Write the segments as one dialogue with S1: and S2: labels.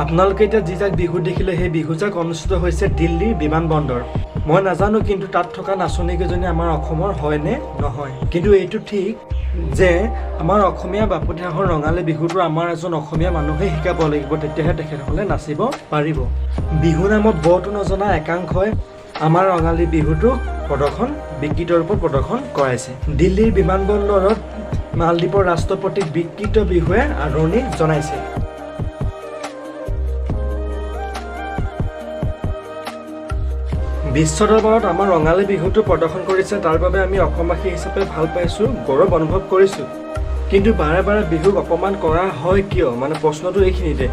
S1: আপোনালোকে এতিয়া যি যাক বিহু দেখিলে সেই বিহুজাক অনুষ্ঠিত হৈছে দিল্লীৰ বিমানবন্দৰ। মই নাজানো কিন্তু তাত থকা নাচনীকেইজনী আমাৰ অসমৰ হয়নে নহয়, কিন্তু এইটো ঠিক যে আমাৰ অসমীয়া বাপতিসাহোন ৰঙালী বিহুটো আমাৰ এজন অসমীয়া মানুহে শিকাব লাগিব, তেতিয়াহে তেখেতসকলে নাচিব পাৰিব। বিহু নামত বৰটো নজনা একাংশই আমাৰ ৰঙালী বিহুটোক বিকৃত ৰূপত প্ৰদৰ্শন কৰাইছে। দিল্লীৰ বিমানবন্দৰত মালদ্বীপৰ ৰাষ্ট্ৰপতিক বিকৃত বিহুৱে আদৰণি জনাইছে। বিশ্ব দৰবাৰত আমাৰ ৰঙালী বিহুটো প্ৰদৰ্শন কৰিছে, তাৰ বাবে আমি অসমবাসী হিচাপে ভাল পাইছোঁ, গৌৰৱ অনুভৱ কৰিছোঁ। কিন্তু বাৰে বাৰে বিহুক অপমান কৰা হয় কিয়? মানে প্ৰশ্নটো এইখিনিতে,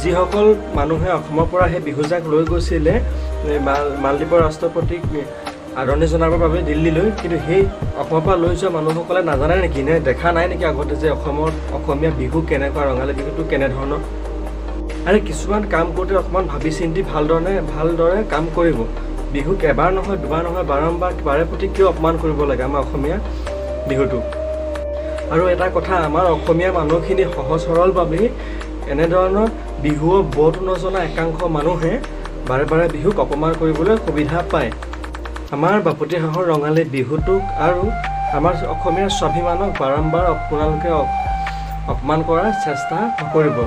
S1: যিসকল মানুহে অসমৰ পৰা সেই বিহুজাক লৈ গৈছিলে মালদ্বীপৰ ৰাষ্ট্ৰপতিক আদৰণি জনাবৰ বাবে দিল্লীলৈ, কিন্তু সেই অসমৰ পৰা লৈ যোৱা মানুহসকলে নাজানে নেকি, নে দেখা নাই নেকি আগতে যে অসমীয়া বিহু কেনেকুৱা, ৰঙালী বিহুটো কেনেধৰণৰ? আৰু কিছুমান কাম কৰোঁতে অকণমান ভাবি চিন্তি ভালদৰে কাম কৰিব। বিহুক এবাৰ নহয়, দুবাৰ নহয়, বাৰে প্ৰতি কিয় অপমান কৰিব লাগে আমাৰ অসমীয়া বিহুটো? আৰু এটা কথা, আমাৰ অসমীয়া মানুহখিনি সহজ সৰল বাবেই এনেধৰণৰ বিহুৰ বৰটো নজনা একাংশ মানুহে বাৰে বাৰে বিহুক অপমান কৰিবলৈ সুবিধা পায়। আমাৰ বাপতিসাহোন ৰঙালী বিহুটোক আৰু আমাৰ অসমীয়াৰ স্বাভিমানক বাৰম্বাৰ আপোনালোকে অপমান কৰাৰ চেষ্টা নকৰিব।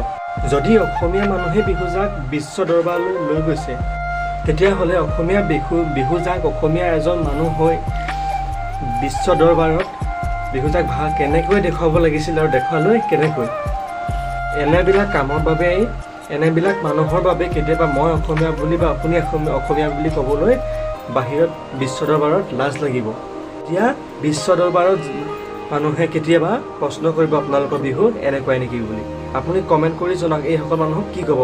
S1: যদি অসমীয়া মানুহে বিহুজাক বিশ্ব দৰবাৰলৈ লৈ গৈছে, তেতিয়াহ'লে অসমীয়া বিহুজাক অসমীয়া এজন মানুহ হৈ বিশ্ব দৰবাৰত বিহুজাক কেনেকৈ দেখুৱাব লাগিছিল আৰু দেখুৱালৈ কেনেকৈ? এনেবিলাক কামৰ বাবে, এনেবিলাক মানুহৰ বাবে কেতিয়াবা মই অসমীয়া বুলি বা আপুনি অসমীয়া বুলি ক'বলৈ বাহিৰত বিশ্ব দৰবাৰত লাজ লাগিব। এতিয়া বিশ্ব দৰবাৰত মানুহে কেতিয়াবা প্ৰশ্ন কৰিব আপোনালোকৰ বিহু এনেকুৱাই নেকি বুলি। আপুনি কমেণ্ট কৰি জনাওক এইসকল মানুহক কি ক'ব।